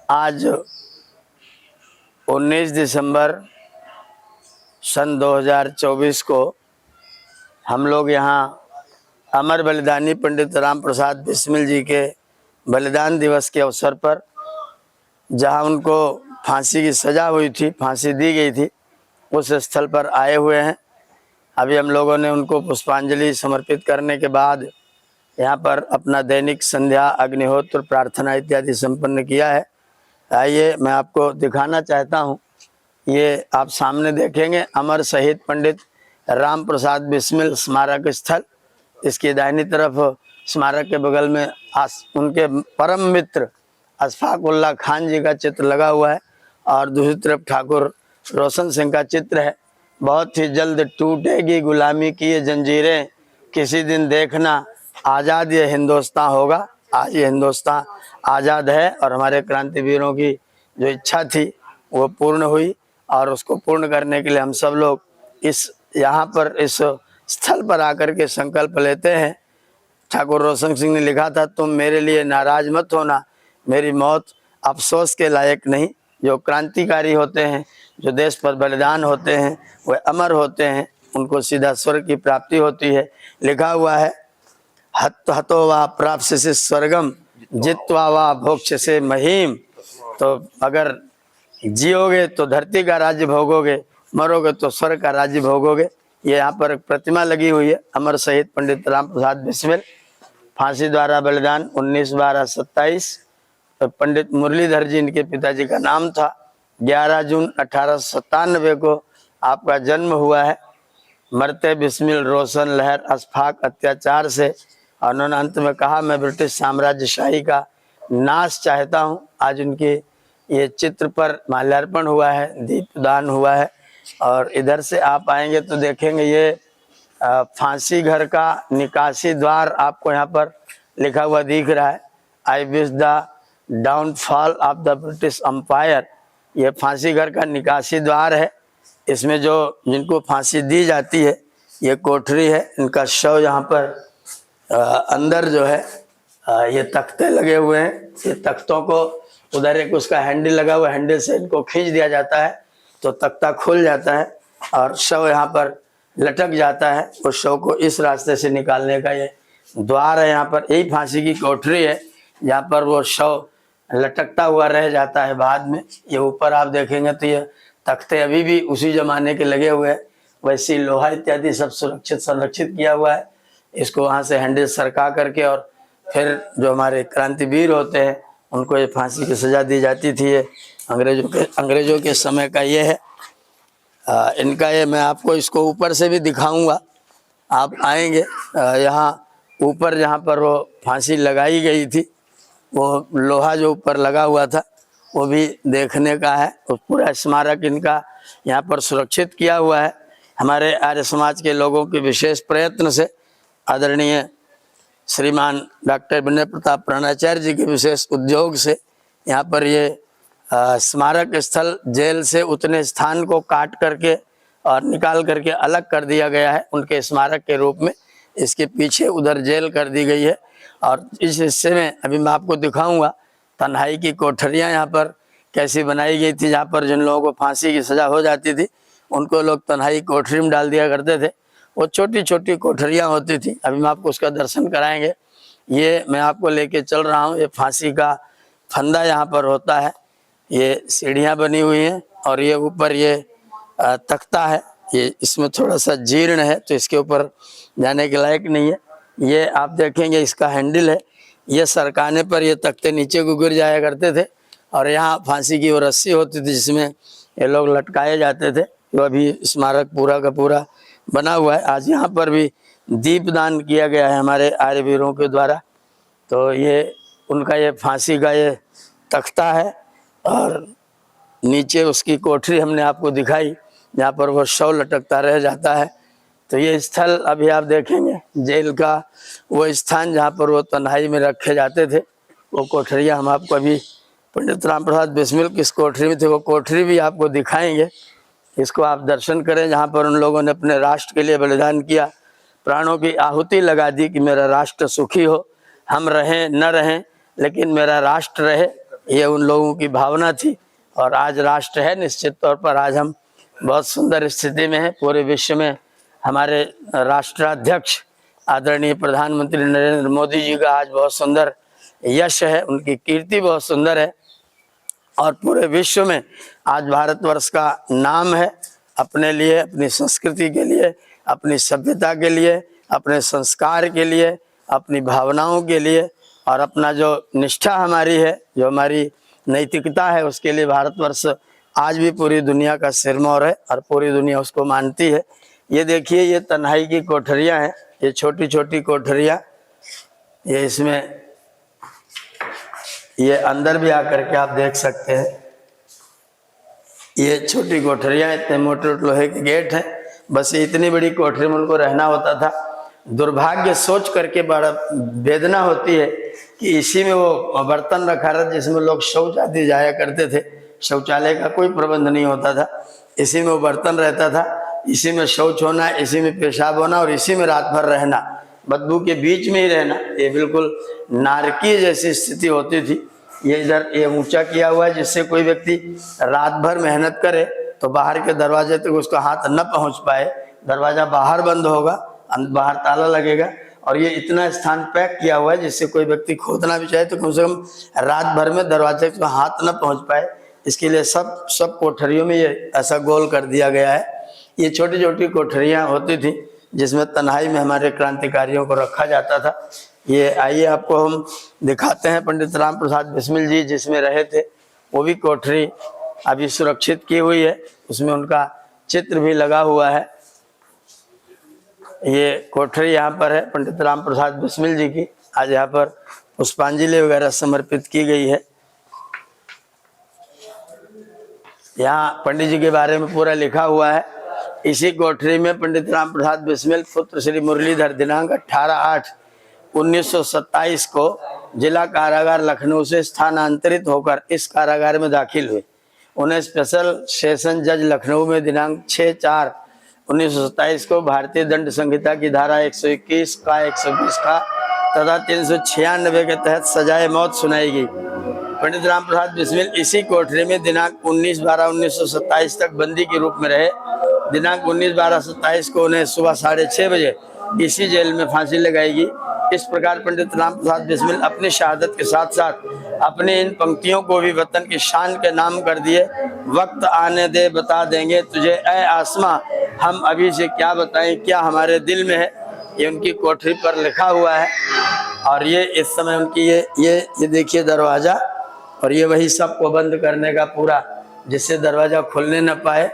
आज 19 दिसंबर सन 2024 को हम लोग यहाँ अमर बलिदानी पंडित राम प्रसाद बिस्मिल जी के बलिदान दिवस के अवसर पर, जहाँ उनको फांसी की सज़ा हुई थी, फांसी दी गई थी, उस स्थल पर आए हुए हैं। अभी हम लोगों ने उनको पुष्पांजलि समर्पित करने के बाद यहाँ पर अपना दैनिक संध्या, अग्निहोत्र, प्रार्थना इत्यादि संपन्न किया है। आइए मैं आपको दिखाना चाहता हूँ। ये आप सामने देखेंगे अमर शहीद पंडित राम प्रसाद बिस्मिल स्मारक स्थल। इसकी दाहिनी तरफ स्मारक के बगल में उनके परम मित्र अशफाक उल्लाह खान जी का चित्र लगा हुआ है और दूसरी तरफ ठाकुर रोशन सिंह का चित्र है। बहुत ही जल्द टूटेगी गुलामी की ये जंजीरें, किसी दिन देखना आज़ाद ये हिंदुस्तान होगा। आज ये हिंदुस्तान आज़ाद है और हमारे क्रांतिवीरों की जो इच्छा थी वो पूर्ण हुई, और उसको पूर्ण करने के लिए हम सब लोग इस यहाँ पर इस स्थल पर आकर के संकल्प लेते हैं। ठाकुर रोशन सिंह ने लिखा था, तुम मेरे लिए नाराज मत होना, मेरी मौत अफसोस के लायक नहीं। जो क्रांतिकारी होते हैं, जो देश पर बलिदान होते हैं, वे अमर होते हैं, उनको सीधा स्वर्ग की प्राप्ति होती है। लिखा हुआ है, हतो वा प्राप्स्यसि स्वर्गम जित्वा वा भोक्ष्यसे महीम। तो अगर जियोगे तो धरती का राज्य भोगोगे, मरोगे तो स्वर्ग का राज्य भोगोगे। ये यहाँ पर एक प्रतिमा लगी हुई है, अमर शहीद पंडित राम प्रसाद बिस्मिल, फांसी द्वारा बलिदान 19/12/27। पंडित मुरलीधर जी इनके पिताजी का नाम था। 11 जून 1897 को आपका जन्म हुआ है। मरते बिस्मिल रोशन लहर अशफाक अत्याचार से, और उन्होंने अंत में कहा, मैं ब्रिटिश साम्राज्यशाही का नाश चाहता हूँ। आज उनके ये चित्र पर माल्यार्पण हुआ है, दीपदान हुआ है। और इधर से आप आएंगे तो देखेंगे ये फांसी घर का निकासी द्वार आपको यहाँ पर लिखा हुआ दिख रहा है, I wish the downfall of the British empire. ये फांसी घर का निकासी द्वार है। इसमें जो जिनको फांसी दी जाती है, ये कोठरी है, इनका शव यहाँ पर अंदर जो है ये तख्ते लगे हुए हैं। ये तख्तों को उधर एक उसका हैंडल लगा हुआ, हैंडल से इनको खींच दिया जाता है तो तख्ता खुल जाता है और शव यहाँ पर लटक जाता है। उस शव को इस रास्ते से निकालने का ये द्वार है। यहाँ पर यही फांसी की कोठरी है, यहाँ पर वो शव लटकता हुआ रह जाता है बाद में। ये ऊपर आप देखेंगे तो ये तख्ते अभी भी उसी जमाने के लगे हुए हैं, वैसी लोहा इत्यादि सब सुरक्षित संरक्षित किया हुआ है। इसको वहाँ से हैंडल सरका करके और फिर जो हमारे क्रांतिवीर होते हैं उनको ये फांसी की सज़ा दी जाती थी। ये अंग्रेजों के समय का ये है। इनका ये मैं आपको इसको ऊपर से भी दिखाऊंगा। आप आएंगे यहाँ ऊपर जहाँ पर वो फांसी लगाई गई थी, वो लोहा जो ऊपर लगा हुआ था वो भी देखने का है। तो पूरा स्मारक इनका यहाँ पर सुरक्षित किया हुआ है। हमारे आर्य समाज के लोगों के विशेष प्रयत्न से, आदरणीय श्रीमान डॉक्टर विनय प्रताप प्राणाचार्य जी के विशेष उद्योग से यहाँ पर ये स्मारक स्थल जेल से उतने स्थान को काट करके और निकाल करके अलग कर दिया गया है उनके स्मारक के रूप में। इसके पीछे उधर जेल कर दी गई है और इस हिस्से में अभी मैं आपको दिखाऊंगा तन्हाई की कोठरियाँ यहाँ पर कैसी बनाई गई थी। जहाँ पर जिन लोगों को फांसी की सज़ा हो जाती थी उनको लोग तन्हाई कोठरी में डाल दिया करते थे। वो छोटी छोटी कोठरियाँ होती थी। अभी मैं आपको उसका दर्शन कराएंगे। ये मैं आपको लेके चल रहा हूँ। ये फांसी का फंदा यहाँ पर होता है। ये सीढ़ियाँ बनी हुई हैं और ये ऊपर ये तख्ता है। ये इसमें थोड़ा सा जीर्ण है तो इसके ऊपर जाने के लायक नहीं है। ये आप देखेंगे इसका हैंडल है, ये सरकाने पर ये तख्ते नीचे को गिर जाया करते थे और यहाँ फांसी की वो रस्सी होती थी जिसमें ये लोग लटकाए जाते थे। तो अभी स्मारक पूरा का पूरा बना हुआ है। आज यहाँ पर भी दीपदान किया गया है हमारे आर्यवीरों के द्वारा। तो ये उनका ये फांसी का ये तख्ता है और नीचे उसकी कोठरी हमने आपको दिखाई जहाँ पर वो शव लटकता रह जाता है। तो ये स्थल अभी आप देखेंगे जेल का वो स्थान जहाँ पर वो तन्हाई में रखे जाते थे, वो कोठरियाँ हम आपको अभी पंडित राम प्रसाद बिस्मिल किस कोठरी में थे वो कोठरी भी आपको दिखाएंगे। इसको आप दर्शन करें जहाँ पर उन लोगों ने अपने राष्ट्र के लिए बलिदान किया, प्राणों की आहुति लगा दी कि मेरा राष्ट्र सुखी हो, हम रहें न रहें लेकिन मेरा राष्ट्र रहे। ये उन लोगों की भावना थी। और आज राष्ट्र है, निश्चित तौर पर आज हम बहुत सुंदर स्थिति में हैं। पूरे विश्व में हमारे राष्ट्राध्यक्ष आदरणीय प्रधानमंत्री नरेंद्र मोदी जी का आज बहुत सुंदर यश है, उनकी कीर्ति बहुत सुंदर है और पूरे विश्व में आज भारतवर्ष का नाम है, अपने लिए, अपनी संस्कृति के लिए, अपनी सभ्यता के लिए, अपने संस्कार के लिए, अपनी भावनाओं के लिए और अपना जो निष्ठा हमारी है, जो हमारी नैतिकता है, उसके लिए भारतवर्ष आज भी पूरी दुनिया का सिरमौर है और पूरी दुनिया उसको मानती है। ये देखिए, ये तन्हाई की कोठरियां हैं, ये छोटी छोटी कोठरियां, ये इसमें ये अंदर भी आकर के आप देख सकते हैं। ये छोटी कोठरियां, इतने मोटे लोहे के गेट हैं, बस इतनी बड़ी कोठरी में उनको रहना होता था। दुर्भाग्य सोच करके बड़ा वेदना होती है कि इसी में वो बर्तन रखा था जिसमें लोग शौच आदि जाया करते थे। शौचालय का कोई प्रबंध नहीं होता था, इसी में वो बर्तन रहता था, इसी में शौच होना, इसी में पेशाब होना और इसी में रात भर रहना, बदबू के बीच में ही रहना। ये बिल्कुल नारकीय जैसी स्थिति होती थी। ये इधर ये ऊंचा किया हुआ है जिससे कोई व्यक्ति रात भर मेहनत करे तो बाहर के दरवाजे तक उसका हाथ न पहुंच पाए, दरवाजा बाहर बंद होगा, बाहर ताला लगेगा। और ये इतना स्थान पैक किया हुआ है जिससे कोई व्यक्ति खोदना भी चाहे तो कम से कम रात भर में दरवाजे को हाथ न पहुंच पाए। इसके लिए सब कोठरियों में ये ऐसा गोल कर दिया गया है। ये छोटी छोटी कोठरियां होती थी जिसमें तन्हाई में हमारे क्रांतिकारियों को रखा जाता था। ये आइए आपको हम दिखाते हैं, पंडित राम प्रसाद बिस्मिल जी जिसमें रहे थे वो भी कोठरी अभी सुरक्षित की हुई है, उसमें उनका चित्र भी लगा हुआ है। ये कोठरी यहाँ पर है पंडित राम प्रसाद बिस्मिल जी की। आज यहाँ पर पुष्पांजलि वगैरह समर्पित की गई है। यहाँ पंडित जी के बारे में पूरा लिखा हुआ है। इसी कोठरी में पंडित राम प्रसाद बिस्मिल पुत्र श्री मुरलीधर दिनांक 18/8/1927 को जिला कारागार लखनऊ से स्थानांतरित होकर इस कारागार में दाखिल हुए। उन्हें स्पेशल सेशन जज लखनऊ में दिनांक 6/4/1927 को भारतीय दंड संहिता की धारा 121 का 120 का तथा 396 के तहत सजाए मौत सुनाई गई। पंडित राम प्रसाद बिस्मिल इसी कोठरी में दिनांक 19/12/1927 तक बंदी के रूप में रहे। दिनांक 19/12/27 को उन्हें सुबह 6:30 बजे इसी जेल में फांसी लगाएगी। इस प्रकार पंडित राम प्रसाद बिस्मिल अपनी शहादत के साथ साथ अपनी इन पंक्तियों को भी वतन की शान के नाम कर दिए। वक्त आने दे बता देंगे तुझे ऐ आसमां, हम अभी से क्या बताएं क्या हमारे दिल में है। ये उनकी कोठरी पर लिखा हुआ है। और ये इस समय उनकी ये देखिए दरवाजा, और ये वही सबको बंद करने का पूरा जिससे दरवाजा खुलने न पाए।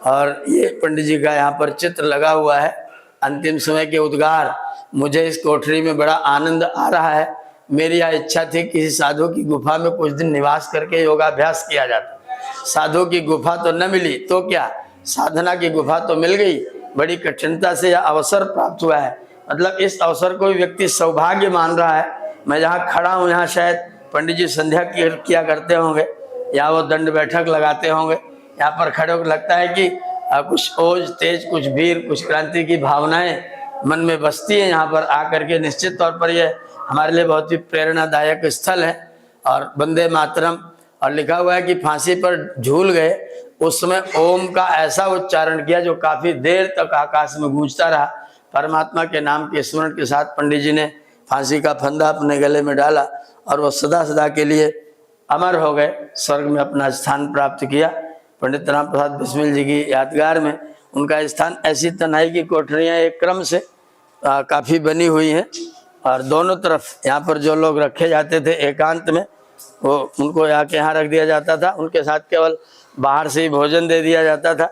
और ये पंडित जी का यहाँ पर चित्र लगा हुआ है। अंतिम समय के उद्गार, मुझे इस कोठरी में बड़ा आनंद आ रहा है। मेरी यह इच्छा थी किसी साधु की गुफा में कुछ दिन निवास करके योगाभ्यास किया जाता। साधु की गुफा तो न मिली तो क्या, साधना की गुफा तो मिल गई। बड़ी कठिनता से यह अवसर प्राप्त हुआ है। मतलब इस अवसर को व्यक्ति सौभाग्य मान रहा है। मैं जहाँ खड़ा हूँ यहाँ शायद पंडित जी संध्या किया करते होंगे या वो दंड बैठक लगाते होंगे। यहाँ पर खड़े होकर लगता है कि कुछ ओज तेज, कुछ वीर, कुछ क्रांति की भावनाएं मन में बसती है यहाँ पर आकर के। निश्चित तौर पर यह हमारे लिए बहुत ही प्रेरणादायक स्थल है। और वंदे मातरम और लिखा हुआ है कि फांसी पर झूल गए उस समय ओम का ऐसा उच्चारण किया जो काफी देर तक आकाश में गूंजता रहा। परमात्मा के नाम के स्मरण के साथ पंडित जी ने फांसी का फंदा अपने गले में डाला और वो सदा सदा के लिए अमर हो गए, स्वर्ग में अपना स्थान प्राप्त किया। पंडित राम प्रसाद बिस्मिल जी की यादगार में उनका स्थान, ऐसी तन्हाई की कोठरियाँ एक क्रम से काफ़ी बनी हुई हैं। और दोनों तरफ यहाँ पर जो लोग रखे जाते थे एकांत में, वो उनको यहाँ रख दिया जाता था। उनके साथ केवल बाहर से ही भोजन दे दिया जाता था।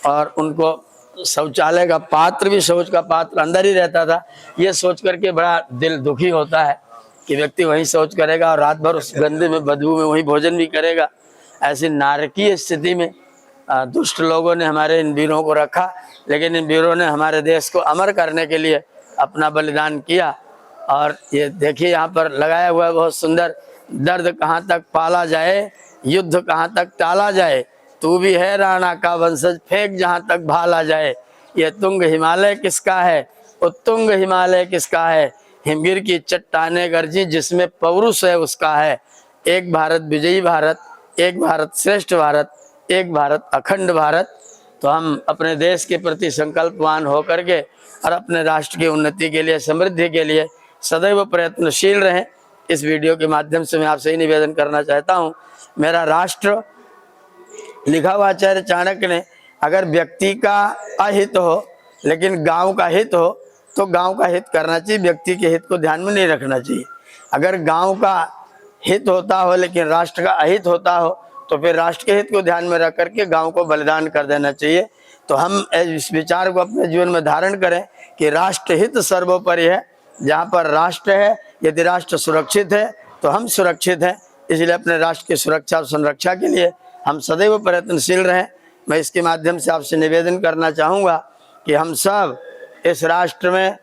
और उनको शौचालय का पात्र भी, शौच का पात्र अंदर ही रहता था। ये सोच करके बड़ा दिल दुखी होता है कि व्यक्ति वहीं शौच करेगा और रात भर उस गंदे में, बदबू में वहीं भोजन भी करेगा। ऐसी नारकीय स्थिति में दुष्ट लोगों ने हमारे इन वीरों को रखा, लेकिन इन वीरों ने हमारे देश को अमर करने के लिए अपना बलिदान किया। और ये देखिए यहाँ पर लगाया हुआ है बहुत सुंदर, दर्द कहाँ तक पाला जाए, युद्ध कहाँ तक टाला जाए, तू भी है राणा का वंशज, फेंक जहाँ तक भाला जाए। ये तुंग हिमालय किसका है, उत्तुंग हिमालय किसका है, हिमगिर की चट्टाने गर्जी जिसमें पौरुष है उसका है। एक भारत विजयी भारत, एक भारत श्रेष्ठ भारत, एक भारत अखंड भारत। तो हम अपने देश के प्रति संकल्पवान होकर के और अपने राष्ट्र की उन्नति के लिए, समृद्धि के लिए सदैव प्रयत्नशील रहें। इस वीडियो के माध्यम से मैं आपसे ही निवेदन करना चाहता हूँ, मेरा राष्ट्र लिखा हुआ आचार्य चाणक्य ने, अगर व्यक्ति का अहित हो लेकिन गांव का हित हो तो गांव का हित करना चाहिए, व्यक्ति के हित को ध्यान में नहीं रखना चाहिए। अगर गांव का हित होता हो लेकिन राष्ट्र का अहित होता हो तो फिर राष्ट्र के हित को ध्यान में रख करके गांव को बलिदान कर देना चाहिए। तो हम इस विचार को अपने जीवन में धारण करें कि राष्ट्र हित सर्वोपरि है। जहाँ पर राष्ट्र है, यदि राष्ट्र सुरक्षित है तो हम सुरक्षित हैं। इसलिए अपने राष्ट्र की सुरक्षा और संरक्षा के लिए हम सदैव प्रयत्नशील रहें। मैं इसके माध्यम से आपसे निवेदन करना चाहूँगा कि हम सब इस राष्ट्र में,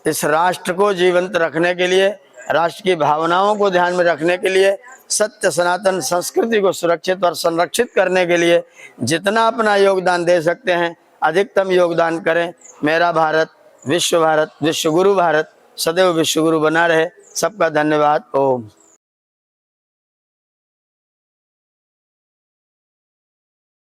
इस राष्ट्र को जीवंत रखने के लिए, राष्ट्र की भावनाओं को ध्यान में रखने के लिए, सत्य सनातन संस्कृति को सुरक्षित और संरक्षित करने के लिए जितना अपना योगदान दे सकते हैं अधिकतम योगदान करें। मेरा भारत, विश्व गुरु भारत सदैव विश्व गुरु बना रहे। सबका धन्यवाद। ओम।